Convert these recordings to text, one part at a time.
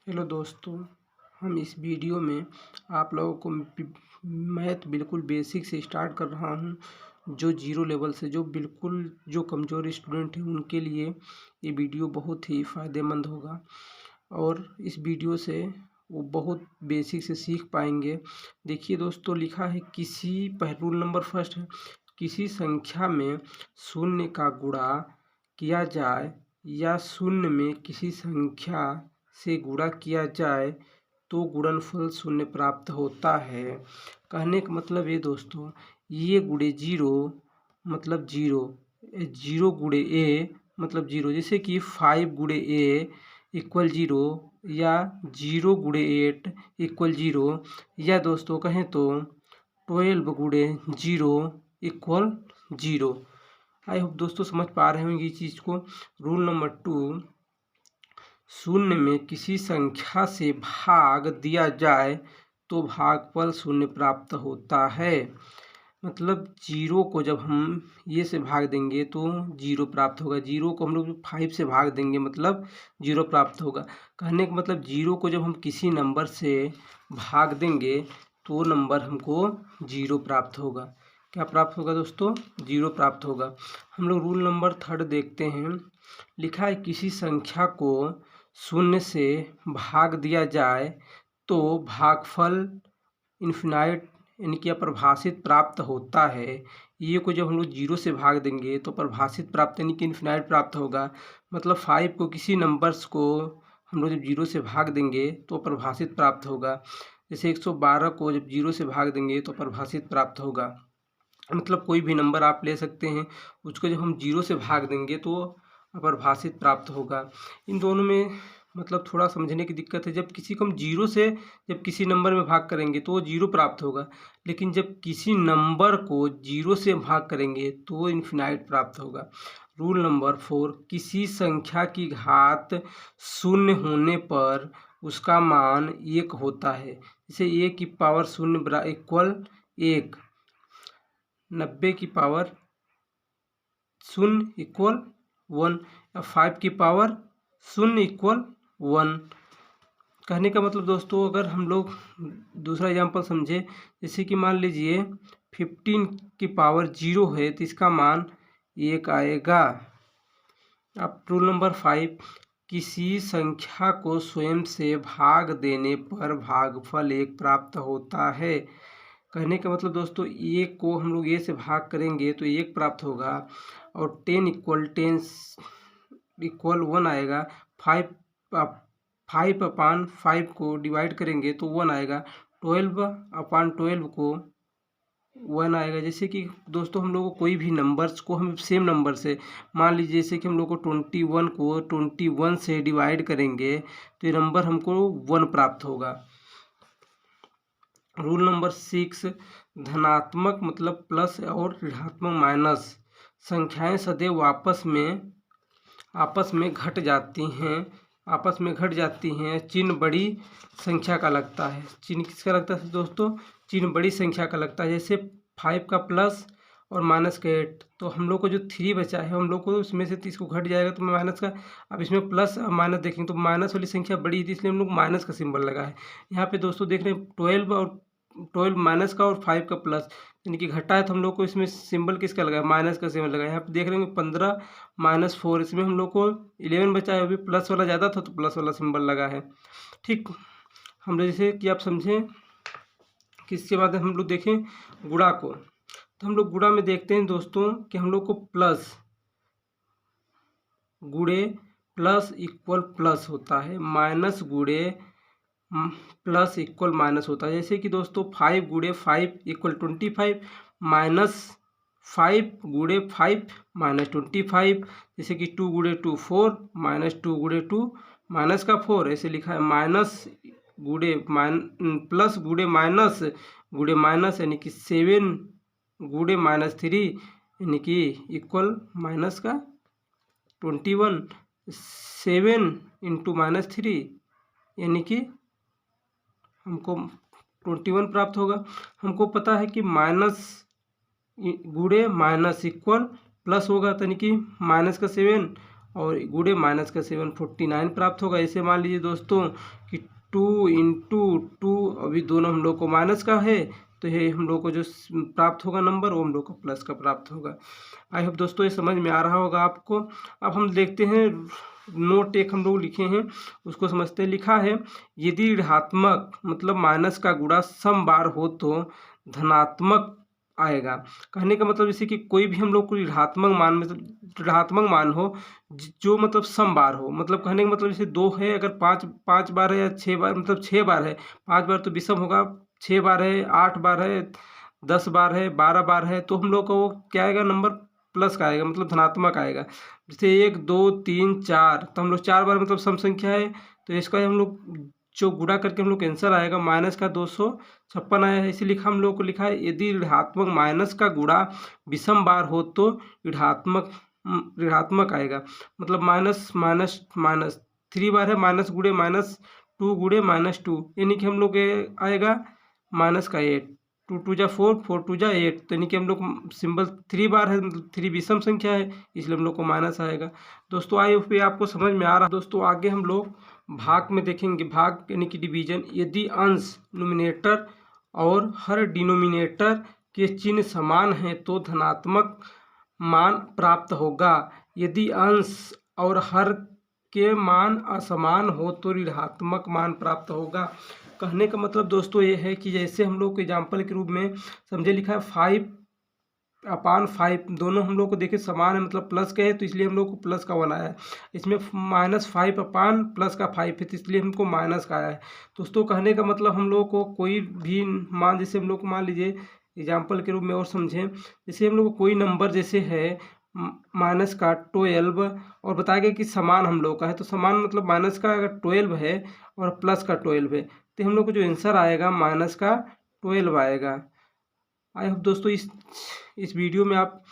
Hello दोस्तों, हम इस वीडियो में आप लोगों को मैथ बिल्कुल बेसिक से स्टार्ट कर रहा हूं। जो जीरो लेवल से जो कमज़ोर स्टूडेंट हैं उनके लिए ये वीडियो बहुत ही फ़ायदेमंद होगा और इस वीडियो से वो बहुत बेसिक से सीख पाएंगे। देखिए दोस्तों, लिखा है रूल नंबर फर्स्ट है, किसी संख्या में शून्य का गुणा किया जाए या शून्य में किसी संख्या से गुणा किया जाए तो गुणनफल शून्य प्राप्त होता है। कहने का मतलब ये दोस्तों, ये गुणे जीरो मतलब जीरो, जीरो गुणे ए मतलब जीरो। जैसे कि 5 गुणे ए इक्वल जीरो या 0 गुणे 8 इक्वल जीरो, या दोस्तों कहें तो 12 गुणे zero equal zero. I hope दोस्तों समझ पा रहे होंगे इस चीज़ को। रूल नंबर 2, शून्य में किसी संख्या से भाग दिया जाए तो भागफल शून्य प्राप्त होता है। मतलब जीरो को जब हम ये से भाग देंगे तो जीरो प्राप्त होगा, जीरो को हम लोग 5 से भाग देंगे मतलब जीरो प्राप्त होगा। कहने का मतलब जीरो को जब हम किसी नंबर से भाग देंगे तो नंबर हमको जीरो प्राप्त होगा। क्या प्राप्त होगा दोस्तों? जीरो प्राप्त होगा। हम लोग रूल नंबर 3 देखते हैं। लिखा है किसी संख्या को शून्य से भाग दिया जाए तो भागफल इन्फिनाइट यानी कि अपरिभाषित प्राप्त होता है। ये को जब हम लोग जीरो से भाग देंगे तो परिभाषित प्राप्त यानी कि इन्फिनाइट प्राप्त होगा। मतलब 5 को किसी नंबर्स को हम लोग जब जीरो से भाग देंगे तो परिभाषित प्राप्त होगा। जैसे 112 को जब जीरो से भाग देंगे तो परिभाषित प्राप्त होगा। मतलब कोई भी नंबर आप ले सकते हैं, उसको जब हम जीरो से भाग देंगे तो अपरिभाषित प्राप्त होगा। इन दोनों में मतलब थोड़ा समझने की दिक्कत है। जब किसी को हम जीरो से जब किसी नंबर में भाग करेंगे तो वो जीरो प्राप्त होगा, लेकिन जब किसी नंबर को जीरो से भाग करेंगे तो वो इन्फिनाइट प्राप्त होगा। रूल नंबर 4, किसी संख्या की घात शून्य होने पर उसका मान 1 होता है। जैसे 1 की पावर शून्य इक्वल 1, 90 की पावर शून्य इक्वल 1, या 5 की पावर शून्य इक्वल 1। कहने का मतलब दोस्तों, अगर हम लोग दूसरा एग्जांपल समझे, जैसे कि मान लीजिए 15 की पावर 0 है तो इसका मान 1 आएगा। अब रूल नंबर 5, किसी संख्या को स्वयं से भाग देने पर भागफल 1 प्राप्त होता है। कहने का मतलब दोस्तों, 1 को हम लोग ए से भाग करेंगे तो 1 प्राप्त होगा, और 10 इक्वल 1 आएगा। 5 अपान 5 को डिवाइड करेंगे तो 1 आएगा। 12 अपान 12 को 1 आएगा। जैसे कि दोस्तों हम लोग को कोई भी नंबर्स को हम सेम नंबर से, मान लीजिए जैसे कि हम लोग को 21 को 21 से डिवाइड करेंगे तो ये नंबर हमको 1 प्राप्त होगा। रूल नंबर 6, धनात्मक मतलब प्लस और ऋणात्मक माइनस संख्याएं सदैव आपस में घट जाती हैं। चिन्ह बड़ी संख्या का लगता है। चिन्ह किसका लगता है दोस्तों? चिन्ह बड़ी संख्या का लगता है। जैसे 5 का प्लस और माइनस का 8, तो हम लोग को जो 3 बचा है हम लोग को उसमें से 30 को घट जाएगा तो माइनस का, अब इसमें प्लस और माइनस देखेंगे तो माइनस वाली संख्या बड़ी थी इसलिए हम लोग माइनस का सिंबल लगा है। यहाँ पे दोस्तों देख रहे हैं 12 माइनस का और 5 का प्लस, यानी कि घटा है तो हम लोग को इसमें सिंबल किसका लगा है? माइनस का सिंबल लगा है। यहाँ पे देख रहे हैं 15 माइनस 4, इसमें हम लोग को 11 बचा है, अभी प्लस वाला ज़्यादा था तो प्लस वाला सिंबल लगा है। ठीक, हम लोग जैसे कि आप समझें कि इसके बाद हम लोग देखें गुणा को, तो हम लोग गुणा में देखते हैं दोस्तों कि हम लोग को प्लस गुणे प्लस इक्वल प्लस होता है, माइनस गुणे प्लस इक्वल माइनस होता है। जैसे कि दोस्तों 5 गुणे 5 इक्वल 25, माइनस 5 गुणे 5 माइनस 25। जैसे कि 2 गुणे 2 4, माइनस 2 गुणे 2 माइनस का 4, ऐसे लिखा है। माइनस गुणे प्लस गुणे माइनस यानी कि 7 गुणे माइनस 3 यानी कि इक्वल माइनस का 21। 7 इंटू माइनस 3 यानी कि हमको 21 प्राप्त होगा। हमको पता है कि माइनस गुणे माइनस इक्वल प्लस होगा, तो यानी कि माइनस का 7 और गुणे माइनस का 749 प्राप्त होगा। ऐसे मान लीजिए दोस्तों कि 2 इंटू 2, अभी दोनों हम लोग को माइनस का है तो ये हम लोग को जो प्राप्त होगा नंबर वो हम लोग को प्लस का प्राप्त होगा। आई होप दोस्तों ये समझ में आ रहा होगा आपको। अब हम देखते हैं नोट एक हम लोग लिखे हैं उसको समझते हैं। लिखा है यदि ऋणात्मक मतलब माइनस का गुणा सम बार हो तो धनात्मक आएगा। कहने का मतलब जैसे कि कोई भी हम लोग को ऋणात्मक मान में ऋणात्मक मान हो जो मतलब सम बार हो, मतलब कहने का मतलब जैसे 2 है, अगर 5 बार है या 6 बार, मतलब 6 बार है, 5 बार तो विषम होगा, 6 बार है, 8 बार है, 10 बार है, 12 बार है, तो हम लोग का वो क्या आएगा नंबर प्लस का आएगा, मतलब धनात्मक आएगा। जैसे 1 2 3 4, तो हम लोग 4 बार मतलब सम संख्या है तो इसका हम लोग जो गुणा करके हम लोग आंसर आएगा माइनस का 256 आया है। इसे लिखा हम लोग को लिखा है यदि ऋणात्मक माइनस का गुणा विषम बार हो तो ऋणात्मक आएगा। मतलब माइनस माइनस माइनस 3 बार है, माइनस गुणे माइनस 2 गुणे -2, यानी कि हम लोग आएगा माइनस का 8, 2 2 जा 4, 4 2 जा 8, तो यानी कि हम लोग सिंबल 3 बार है, मतलब 3 विषम संख्या है इसलिए हम लोग को माइनस आएगा। दोस्तों आई होप ये आपको समझ में आ रहा। दोस्तों आगे हम लोग भाग में देखेंगे, भाग यानी कि डिवीजन। यदि अंश न्यूमिनेटर और हर डिनोमिनेटर के चिन्ह समान हैं तो धनात्मक मान प्राप्त होगा। यदि अंश और हर के मान असमान हो तो ऋणात्मक मान प्राप्त होगा। कहने का मतलब दोस्तों ये है कि जैसे हम लोग को एग्जाम्पल के रूप में समझे लिखा है 5/5, दोनों हम लोग को देखे समान है, मतलब प्लस का है तो इसलिए हम लोग को प्लस का 1 आया है। इसमें -5 प्लस का 5 है तो इसलिए हमको माइनस का आया है। दोस्तों कहने का मतलब हम लोग को कोई भी मान, जैसे हम लोग को मान लीजिए एग्जाम्पल के रूप में और समझें, जैसे हम लोग को कोई नंबर जैसे है माइनस का 12 और बताया गया कि समान हम लोग का है, तो समान मतलब माइनस का अगर 12 है और प्लस का 12 है तो हम लोग को जो आंसर आएगा माइनस का 12 आएगा। आई होप दोस्तों इस वीडियो में आप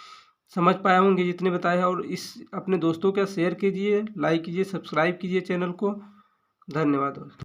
समझ पाए होंगे जितने बताए हैं, और इस अपने दोस्तों के साथ शेयर कीजिए, लाइक कीजिए, सब्सक्राइब कीजिए चैनल को। धन्यवाद दोस्तों।